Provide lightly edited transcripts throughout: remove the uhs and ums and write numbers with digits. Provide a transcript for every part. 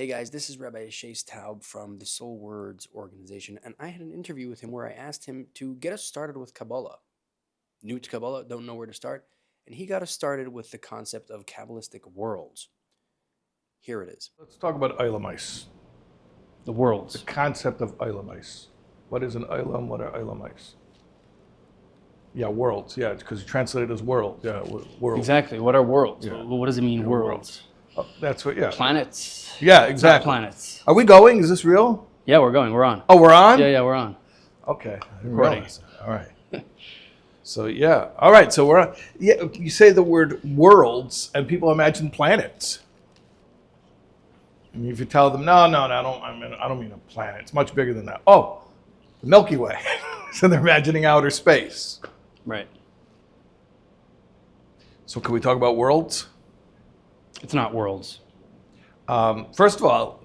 Hey guys, this is Rabbi Shais Taub from the Soul Words organization, and I had an interview with him where I asked him to get us started with Kabbalah. New to Kabbalah, don't know where to start, and he got us started with the concept of Kabbalistic worlds. Here it is. Let's talk about Eilamais. The worlds. The concept of Eilamais. What is an Eilam? What are Eilamais? Yeah, worlds. Yeah, because you translate it as world. Yeah, world. Exactly. What are worlds? Yeah. What does it mean, worlds? Oh, that's what. Yeah. Planets. Yeah, Not exactly. planets. Are we going? Is this real? Yeah, we're going. We're on. Oh, we're on. Yeah, we're on. Okay. I didn't Recording. realize that. All right. So yeah. All right. So we're on. Yeah. You say the word worlds, and people imagine planets. And if you tell them, no, I don't mean a planet. It's much bigger than that. Oh, the Milky Way. So they're imagining outer space. Right. So can we talk about worlds? It's not worlds. First of all,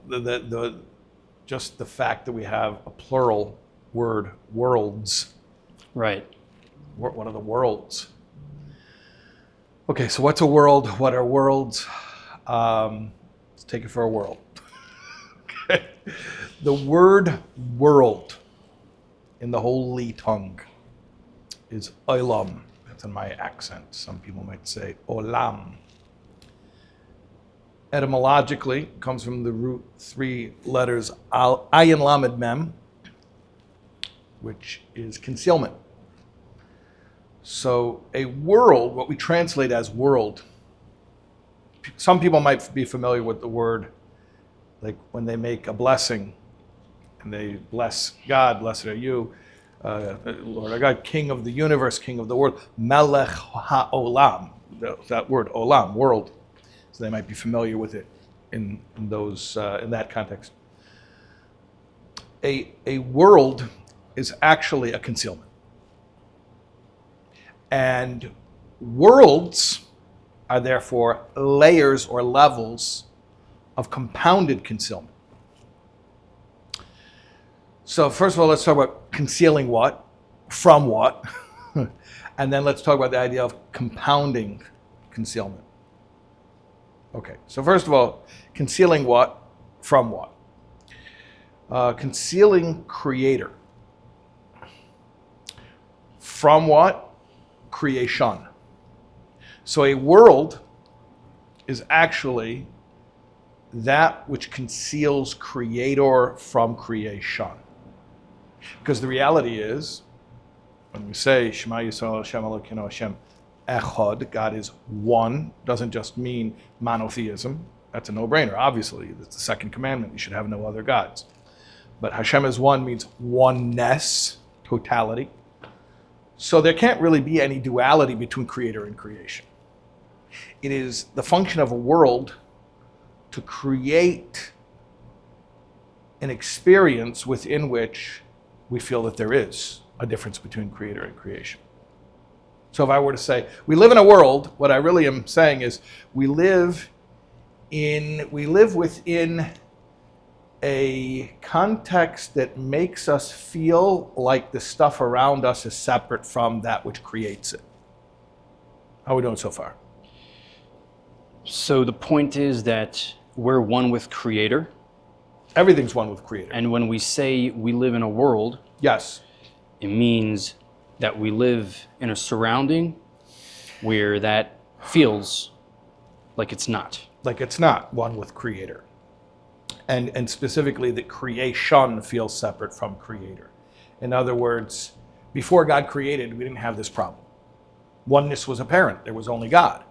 just the fact that we have a plural word, worlds. Right. What are the worlds? Okay, so what's a world? What are worlds? Let's take it for a whirl. Okay. The word world in the holy tongue is olam. That's in my accent. Some people might say olam. Etymologically, it comes from the root three letters ayin lamed mem, which is concealment. So a world, what we translate as world, some people might be familiar with the word, like when they make a blessing and they bless God, blessed are you, Lord our God, King of the universe, King of the world, Melech ha'olam, that word, olam, world. So they might be familiar with it in that context. A world is actually a concealment. And worlds are therefore layers or levels of compounded concealment. So first of all, let's talk about concealing what, from what, and then let's talk about the idea of compounding concealment. Okay, so first of all, concealing what, from what? Concealing creator. From what? Creation. So a world is actually that which conceals creator from creation. Because the reality is, when we say Shema Yisrael Hashem Elokeinu Hashem Echad, God is one, doesn't just mean monotheism. That's a no-brainer. Obviously, that's the second commandment. You should have no other gods. But Hashem is one means oneness, totality. So there can't really be any duality between creator and creation. It is the function of a world to create an experience within which we feel that there is a difference between creator and creation. So if I were to say, we live in a world, what I really am saying is we live within a context that makes us feel like the stuff around us is separate from that which creates it. How are we doing so far? So the point is that we're one with Creator. Everything's one with creator. And when we say we live in a world, Yes. it means that we live in a surrounding where that feels like it's not. Like it's not one with creator. And specifically that creation feels separate from creator. In other words, before God created, we didn't have this problem. Oneness was apparent. There was only God.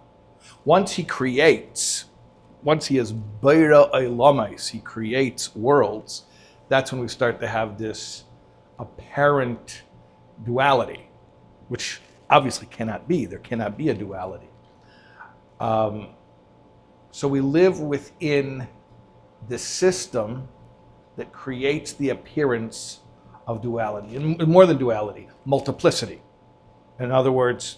Once he creates, once he is Beriyah Eilamais, he creates worlds, that's when we start to have this apparent duality, which obviously cannot be. There cannot be a duality. So we live within the system that creates the appearance of duality, and more than duality, multiplicity. In other words,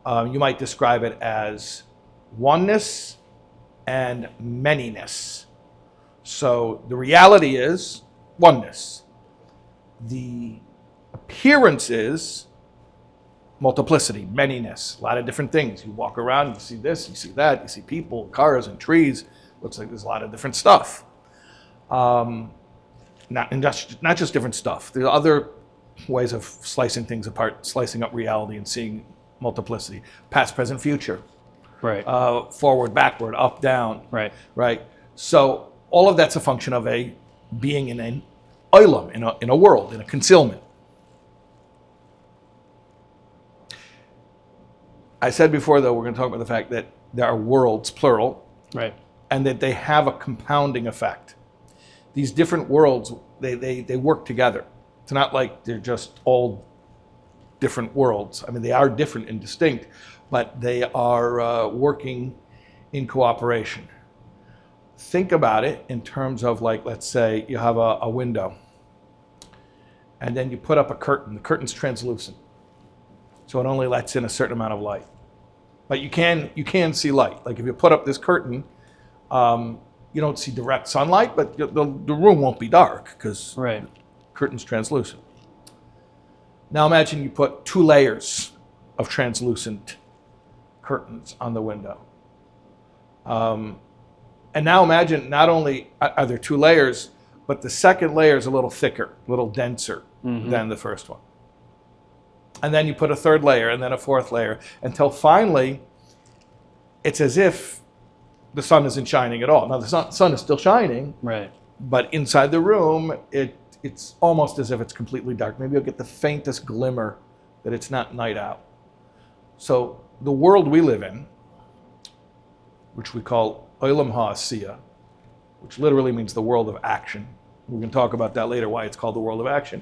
you might describe it as oneness and manyness. So the reality is oneness. The appearance is multiplicity, manyness, a lot of different things. You walk around, you see this, you see that, you see people, cars and trees. Looks like there's a lot of different stuff. Not just different stuff. There are other ways of slicing things apart, slicing up reality and seeing multiplicity. Past, present, future. Right. Forward, backward, up, down. Right. Right. So all of that's a function of a being in an olam, in a world, in a concealment. I said before, though, we're going to talk about the fact that there are worlds, plural, Right. and that they have a compounding effect. These different worlds, they work together. It's not like they're just all different worlds. I mean, they are different and distinct, but they are working in cooperation. Think about it in terms of, like, let's say you have a window, and then you put up a curtain. The curtain's translucent, so it only lets in a certain amount of light. But you can see light. Like if you put up this curtain, you don't see direct sunlight, but the room won't be dark because Right. curtain's translucent. Now imagine you put 2 layers of translucent curtains on the window. And now imagine not only are there 2 layers, but the second layer is a little thicker, a little denser than the first one. And then you put a 3rd layer and then a 4th layer until finally it's as if the sun isn't shining at all. Now the sun is still shining, Right. but inside the room it's almost as if it's completely dark. Maybe you'll get the faintest glimmer that it's not night out. So the world we live in, which we call Olam HaAsiya, which literally means the world of action. We can talk about that later, why it's called the world of action.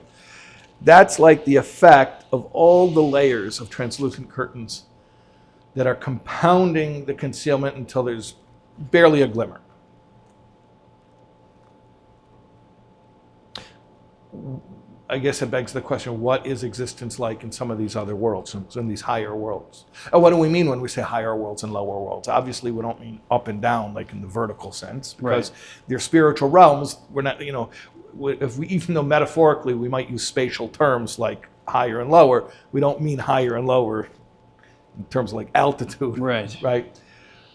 That's like the effect of all the layers of translucent curtains that are compounding the concealment until there's barely a glimmer. I guess it begs the question, what is existence like in some of these other worlds, in these higher worlds? And what do we mean when we say higher worlds and lower worlds? Obviously, we don't mean up and down, like in the vertical sense, because they're spiritual realms. We're not, even though metaphorically we might use spatial terms like higher and lower, we don't mean higher and lower in terms of like altitude. Right?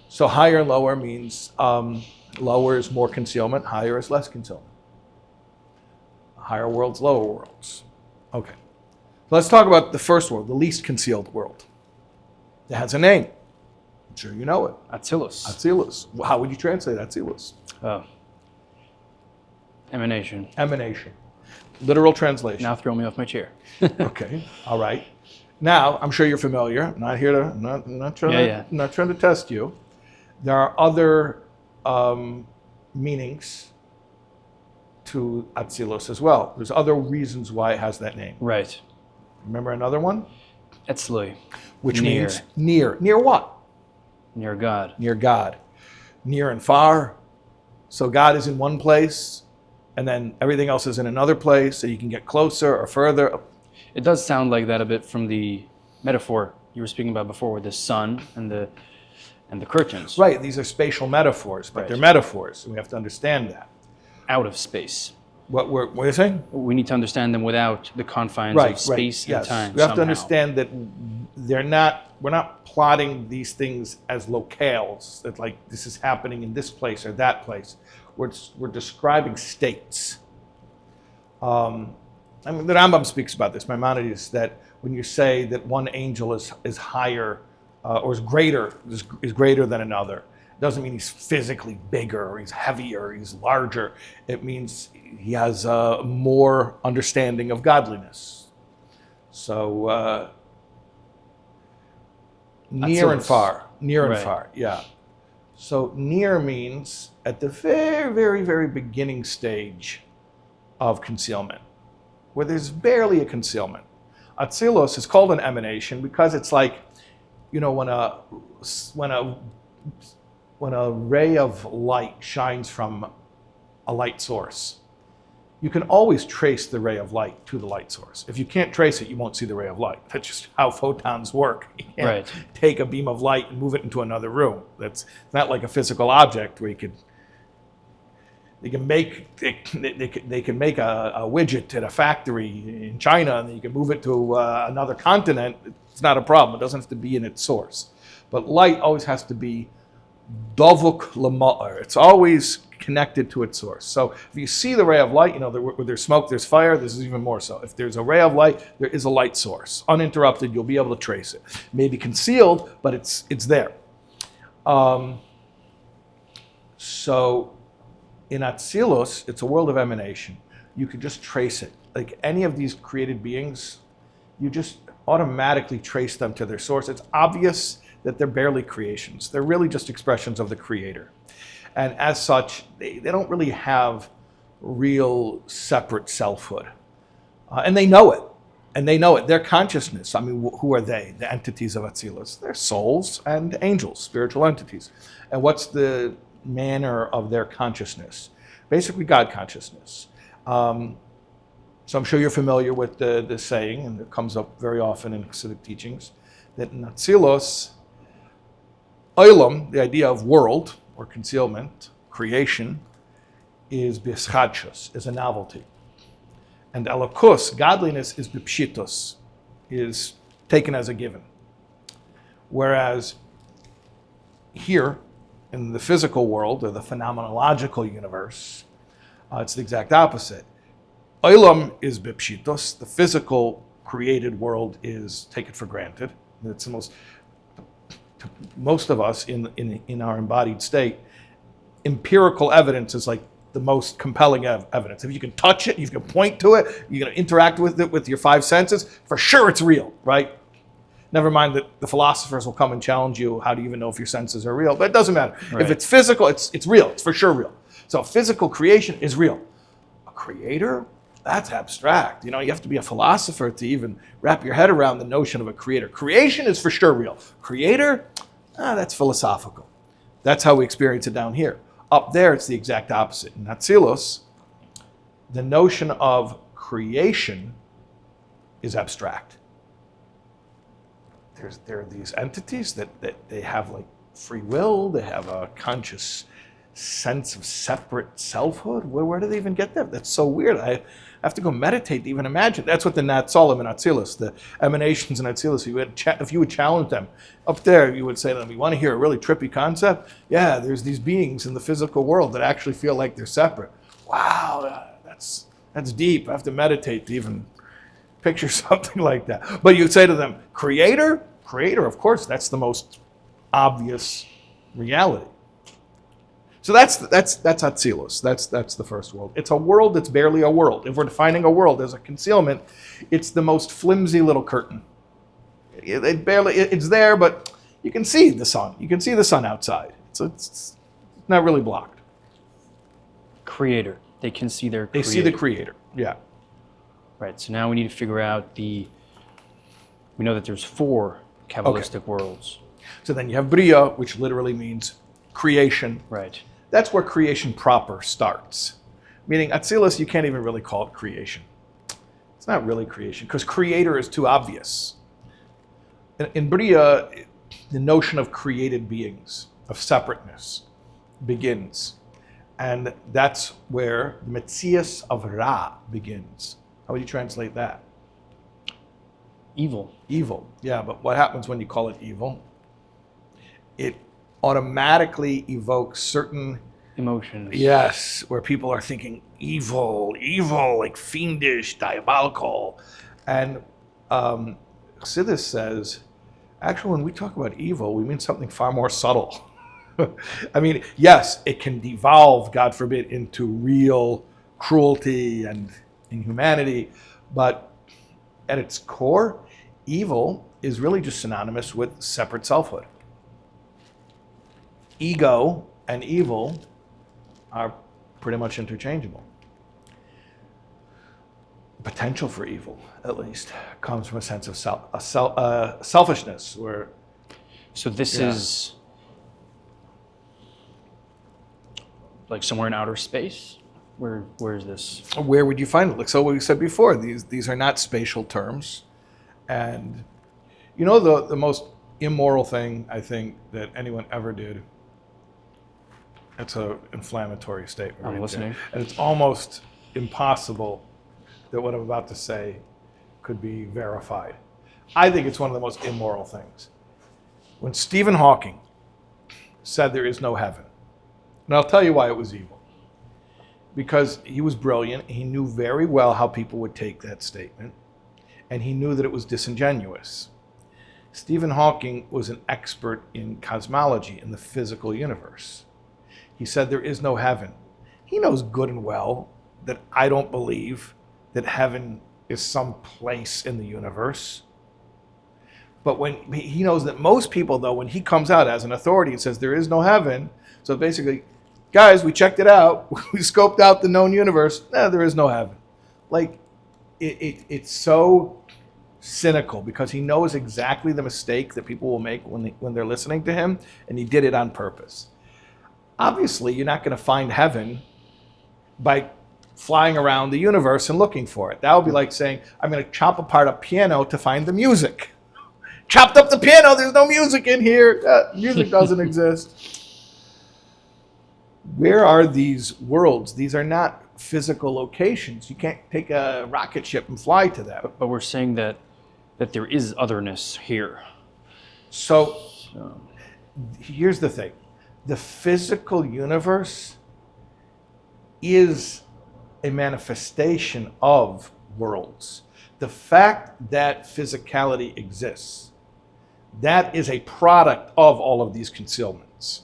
So higher and lower means lower is more concealment, higher is less concealment. Higher worlds, lower worlds. Okay. Let's talk about the first world, the least concealed world. It has a name. I'm sure you know it. Atzilus. Atzilus. How would you translate Atzilus? Emanation. Emanation. Literal translation. Now throw me off my chair. Okay. All right. Now, I'm sure you're familiar. I'm not here to, I'm not trying to test you. There are other meanings to Atzilus as well. There's other reasons why it has that name. Right. Remember another one? Etzli. Which Near. means near. Near what? Near God. Near God. Near and far. So God is in one place, and then everything else is in another place, so you can get closer or further. It does sound like that a bit from the metaphor you were speaking about before with the sun and the curtains. Right, these are spatial metaphors, but they're metaphors, and we have to understand that. Out of space. What are you saying? We need to understand them without the confines of space and time. We have to understand that we're not plotting these things as locales, that like this is happening in this place or that place. We're describing states. The Rambam speaks about this, Maimonides, that when you say that one angel is higher or is greater than another, doesn't mean he's physically bigger or he's heavier or he's larger. It means he has more understanding of godliness. So near and far, yeah. So near means at the very, very, very beginning stage of concealment, where there's barely a concealment. Atzilus is called an emanation because it's like, when a ray of light shines from a light source, you can always trace the ray of light to the light source. If you can't trace it, you won't see the ray of light. That's just how photons work. You can't take a beam of light and move it into another room. That's not like a physical object where they can make a widget at a factory in China and then you can move it to another continent. It's not a problem. It doesn't have to be in its source. But light always has to be Dovuk Lama'ar. It's always connected to its source. So if you see the ray of light, where there's smoke, there's fire. This is even more so. If there's a ray of light, there is a light source. Uninterrupted, you'll be able to trace it. It may be concealed, but it's there. So in Atzilus, it's a world of emanation. You could just trace it. Like any of these created beings, you just automatically trace them to their source. It's obvious that they're barely creations. They're really just expressions of the Creator. And as such, they don't really have real separate selfhood. And they know it. And they know it. Their consciousness, I mean, who are they? The entities of Atzilus. They're souls and angels, spiritual entities. And what's the manner of their consciousness? Basically, God consciousness. So I'm sure you're familiar with the saying, and it comes up very often in Hasidic teachings, that in Atzilus, Olam, the idea of world, or concealment, creation, is b'eschadshus, is a novelty. And Elokus, godliness, is b'pshitus, is taken as a given. Whereas here, in the physical world, or the phenomenological universe, it's the exact opposite. Olam is b'pshitos. The physical created world is taken for granted. It's the most of us in our embodied state. Empirical evidence is like the most compelling evidence. If you can touch it, you can point to it, you can interact with it with your five senses, for sure it's real, right? Never mind that the philosophers will come and challenge you. How do you even know if your senses are real? But it doesn't matter. Right. If it's physical, it's real. It's for sure real. So physical creation is real. A creator? That's abstract. You have to be a philosopher to even wrap your head around the notion of a creator. Creation is for sure real. Creator? That's philosophical. That's how we experience it down here. Up there, it's the exact opposite. In Atzilus, the notion of creation is abstract. There are these entities that they have like free will, they have a conscious sense of separate selfhood. Where do they even get that? That's so weird. I have to go meditate to even imagine. That's what the Natzolim in Atzilus, the emanations in Atzilus, if you would challenge them, up there you would say to them, you want to hear a really trippy concept? Yeah, there's these beings in the physical world that actually feel like they're separate. Wow, that's deep. I have to meditate to even picture something like that. But you say to them, creator, of course, that's the most obvious reality. So that's Atzilus. That's the first world. It's a world that's barely a world. If we're defining a world as a concealment, it's the most flimsy little curtain. It's there, but you can see the sun. You can see the sun outside. So it's not really blocked. Creator. They can see their creator. They see the creator. Yeah. Right. So now we need to figure out we know that there's 4 Kabbalistic worlds. So then you have Beriyah, which literally means creation. Right. That's where creation proper starts. Meaning Atzilus, you can't even really call it creation. It's not really creation, because creator is too obvious. In Beriyah, the notion of created beings, of separateness, begins. And that's where the Metzias of Ra begins. How would you translate that? Evil. Evil, yeah, but what happens when you call it evil? It automatically evokes certain emotions. Yes, where people are thinking evil, like fiendish, diabolical. And Chassidus says, actually, when we talk about evil, we mean something far more subtle. I mean, yes, it can devolve, God forbid, into real cruelty and inhumanity, but at its core, evil is really just synonymous with separate selfhood. Ego and evil are pretty much interchangeable. Potential for evil, at least, comes from a sense of selfishness. So this is like somewhere in outer space? Where is this? Where would you find it? Like so what we said before, these are not spatial terms. And the most immoral thing I think that anyone ever did, it's an inflammatory statement. I'm listening. There. And it's almost impossible that what I'm about to say could be verified. I think it's one of the most immoral things. When Stephen Hawking said there is no heaven, and I'll tell you why it was evil. because he was brilliant. He knew very well how people would take that statement, and he knew that it was disingenuous. Stephen Hawking was an expert in cosmology, in the physical universe. He said there is no heaven. He knows good and well that I don't believe that heaven is some place in the universe. But when he knows that most people, though, when he comes out as an authority and says there is no heaven, so basically, guys, we checked it out. We scoped out the known universe. There is no heaven. Like, it's so cynical because he knows exactly the mistake that people will make when they're listening to him, and he did it on purpose. Obviously, you're not going to find heaven by flying around the universe and looking for it. That would be like saying, I'm going to chop apart a piano to find the music. Chopped up the piano, there's no music in here. Music doesn't exist. Where are these worlds? These are not physical locations. You can't take a rocket ship and fly to them. But we're saying that there is otherness here. So here's the thing. The physical universe is a manifestation of worlds. The fact that physicality exists, that is a product of all of these concealments.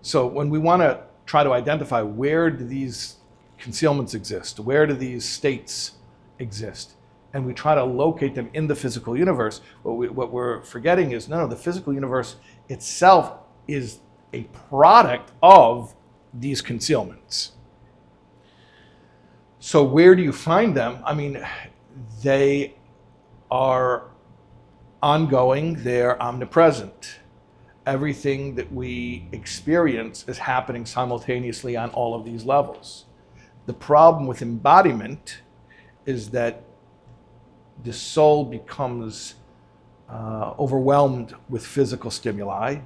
So when we want to try to identify where do these concealments exist, where do these states exist, and we try to locate them in the physical universe, what we're forgetting is, no, the physical universe itself is a product of these concealments. So where do you find them? I mean, they are ongoing, they're omnipresent. Everything that we experience is happening simultaneously on all of these levels. The problem with embodiment is that the soul becomes overwhelmed with physical stimuli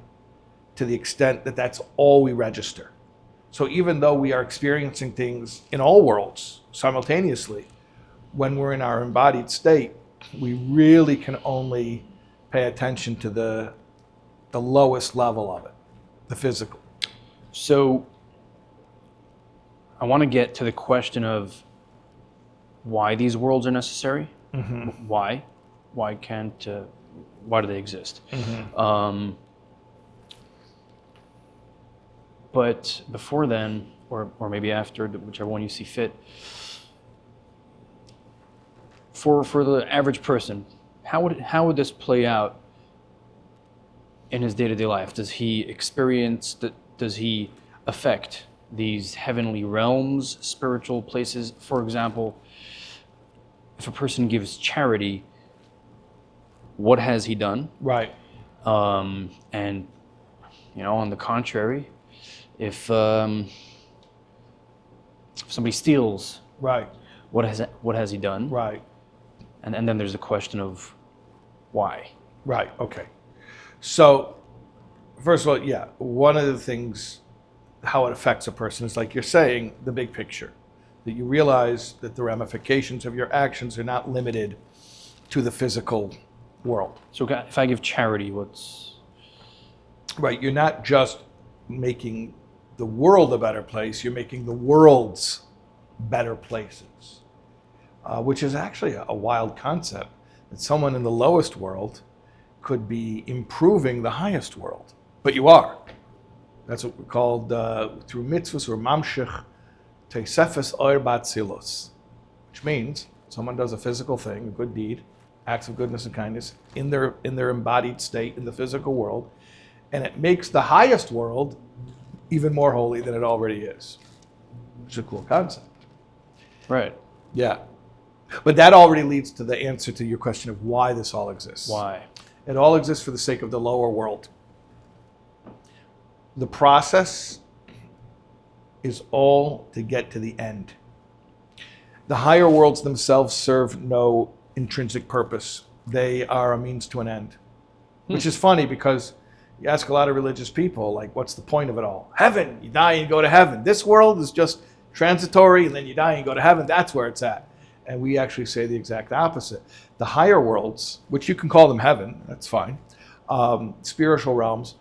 to the extent that that's all we register. So even though we are experiencing things in all worlds simultaneously, when we're in our embodied state, we really can only pay attention to the lowest level of it, the physical. So I want to get to the question of why these worlds are necessary. Mm-hmm. Why do they exist? Mm-hmm. But before then, or maybe after, whichever one you see fit, for the average person, how would this play out in his day-to-day life? Does he experience that? Does he affect these heavenly realms, spiritual places? For example, if a person gives charity, what has he done? Right. And on the contrary, if somebody steals, right, what has he done? Right. And then there's the question of why. Right. Okay. So, first of all, yeah, one of the things, how it affects a person is, like you're saying, the big picture. That you realize that the ramifications of your actions are not limited to the physical world. So if I give charity, what's... Right, you're not just making the world a better place, you're making the worlds better places. Which is actually a wild concept, that someone in the lowest world could be improving the highest world. But you are. That's what we're called through mitzvahs or mamshich teisefes oir b'Atzilus, which means someone does a physical thing, a good deed, acts of goodness and kindness in their embodied state in the physical world, and it makes the highest world even more holy than it already is. Which is a cool concept. Right. Yeah. But that already leads to the answer to your question of why this all exists. Why? It all exists for the sake of the lower world. The process is all to get to the end. The higher worlds themselves serve no intrinsic purpose. They are a means to an end. Which is funny because you ask a lot of religious people, like, what's the point of it all? Heaven, you die and you go to heaven. This world is just transitory, and then you die and you go to heaven. That's where it's at. And we actually say the exact opposite. The higher worlds, which you can call them heaven, that's fine, spiritual realms,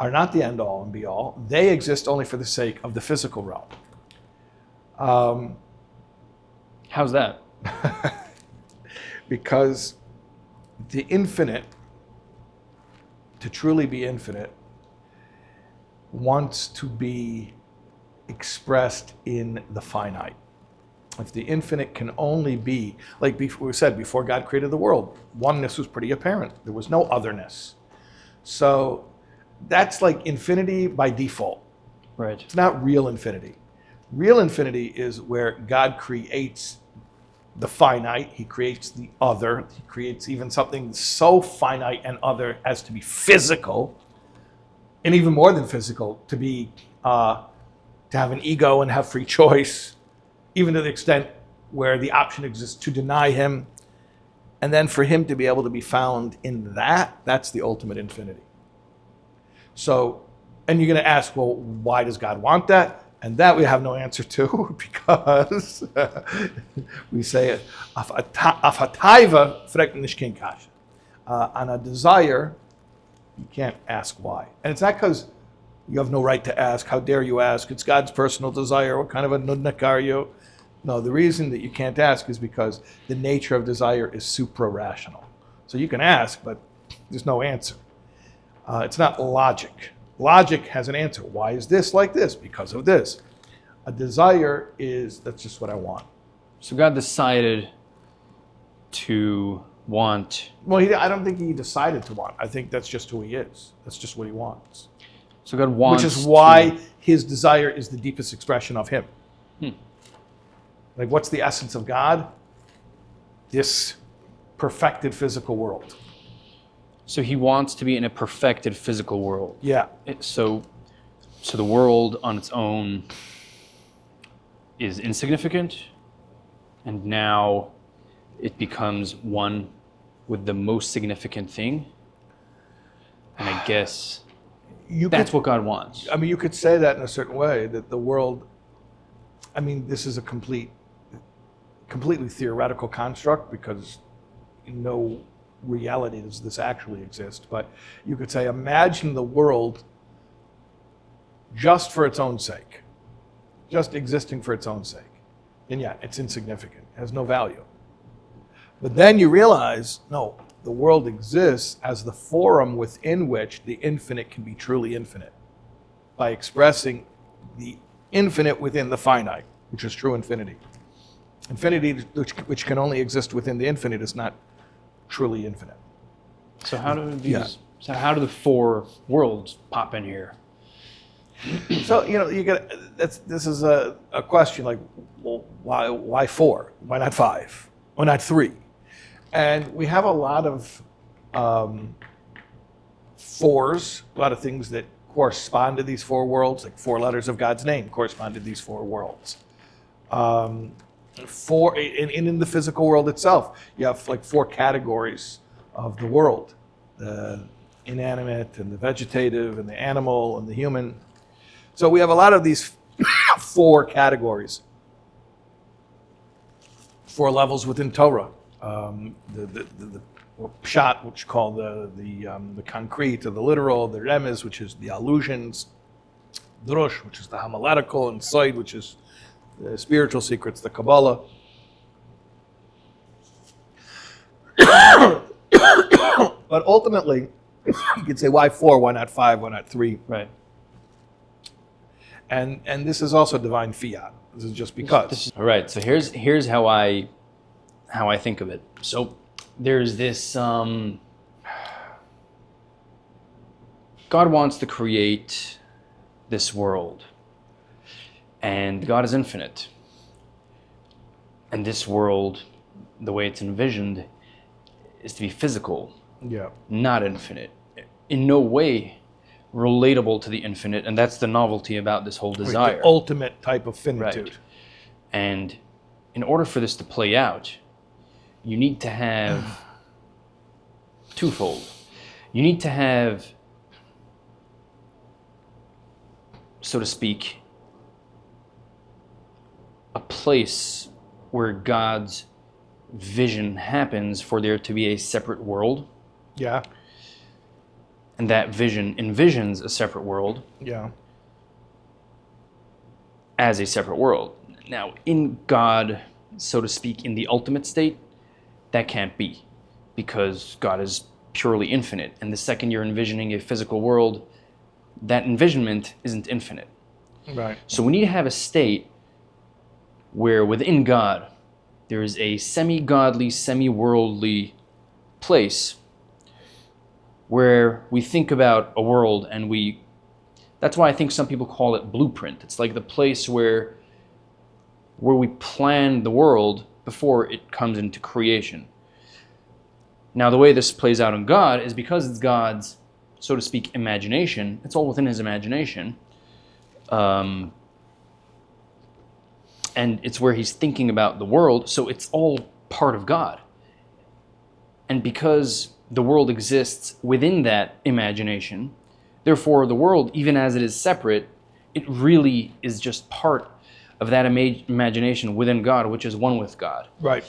are not the end all and be all. They exist only for the sake of the physical realm. How's that? Because the infinite, to truly be infinite, wants to be expressed in the finite. If the infinite can only be, like we said, before God created the world, oneness was pretty apparent. There was no otherness. So that's like infinity by default. Right. It's not real infinity. Real infinity is where God creates the finite. He creates the other. He creates even something so finite and other as to be physical, and even more than physical, to be to have an ego and have free choice, even to the extent where the option exists to deny him. And then for him to be able to be found in that, that's the ultimate infinity. So, and you're going to ask, well, why does God want that? And that we have no answer to, because we say it, auf a taiva fragt nicht kein kasha. On a desire, you can't ask why. And it's not because you have no right to ask. How dare you ask? It's God's personal desire. What kind of a nudnik are you? No, the reason that you can't ask is because the nature of desire is supra-rational. So you can ask, but there's no answer. It's not logic. Logic has an answer. Why is this like this? Because of this. A desire is, that's just what I want. So God decided to want. Well, I don't think he decided to want. I think that's just who he is. That's just what he wants. So God wants. Which is why his desire is the deepest expression of him. Like, what's the essence of God? This perfected physical world. So he wants to be in a perfected physical world. Yeah. So the world on its own is insignificant, and now it becomes one with the most significant thing. And I guess that's what God wants. I mean, you could say that in a certain way, that the world, I mean, this is a completely theoretical construct, because no reality does this actually exist. But you could say, imagine the world just for its own sake, just existing for its own sake. And yeah, it's insignificant, it has no value. But then you realize, no, the world exists as the forum within which the infinite can be truly infinite, by expressing the infinite within the finite, which is true infinity. Infinity, which can only exist within the infinite, is not truly infinite. So how do these? So how do the four worlds pop in here? So you get this is a question like, well, why four? Why not five? Why not three? And we have a lot of fours, a lot of things that correspond to these four worlds, like four letters of God's name correspond to these four worlds. In the physical world itself, you have like four categories of the world: the inanimate and the vegetative and the animal and the human. So we have a lot of these four categories, four levels within Torah. The pshat, which is called the concrete or the literal, the remez, which is the allusions, drush, which is the homiletical, and soid, which is the spiritual secrets, the Kabbalah. But ultimately, you could say, why four? Why not five? Why not three? Right. And this is also divine fiat. This is just because. All right. So here's how I think of it. So there's this. God wants to create this world. And God is infinite. And this world, the way it's envisioned, is to be physical, not infinite. In no way relatable to the infinite, and that's the novelty about this whole desire. The ultimate type of finitude. Right. And in order for this to play out, you need to have twofold. You need to have, so to speak, a place where God's vision happens for there to be a separate world. Yeah. And that vision envisions a separate world. Yeah. As a separate world. Now, in God, so to speak, in the ultimate state, that can't be, because God is purely infinite. And the second you're envisioning a physical world, that envisionment isn't infinite. Right. So we need to have a state where within God, there is a semi-godly, semi-worldly place where we think about a world and that's why I think some people call it blueprint. It's like the place where we plan the world before it comes into creation. Now, the way this plays out in God is because it's God's, so to speak, imagination. It's all within his imagination. And it's where he's thinking about the world, so it's all part of God. And because the world exists within that imagination, therefore the world, even as it is separate, it really is just part of that imagination within God, which is one with God. Right.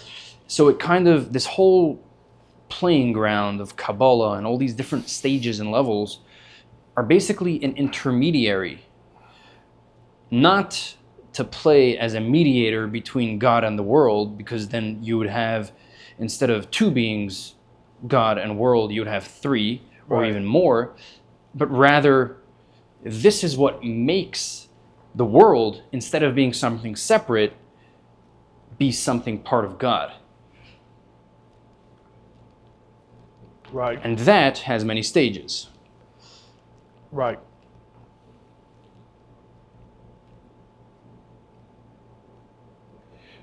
So it kind of, this whole playing ground of Kabbalah and all these different stages and levels are basically an intermediary, not to play as a mediator between God and the world, because then you would have, instead of two beings, God and world, you would have three or Right. even more, but rather this is what makes the world, instead of being something separate, be something part of God. Right. And that has many stages. Right.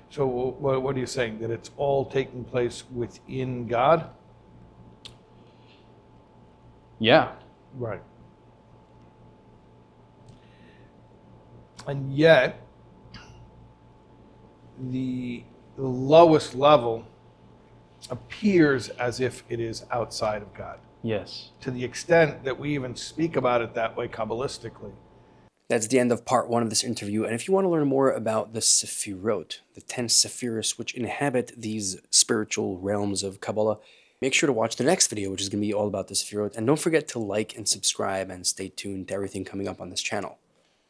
So what are you saying? That it's all taking place within God? Yeah. Right. And yet, the lowest level appears as if it is outside of God, Yes. to the extent that we even speak about it that way Kabbalistically. That's the end of part 1 of this interview. And if you want to learn more about the Sefirot, the 10 Sephiros which inhabit these spiritual realms of Kabbalah, make sure to watch the next video, which is going to be all about the Sefirot. And don't forget to like and subscribe and stay tuned to everything coming up on this channel.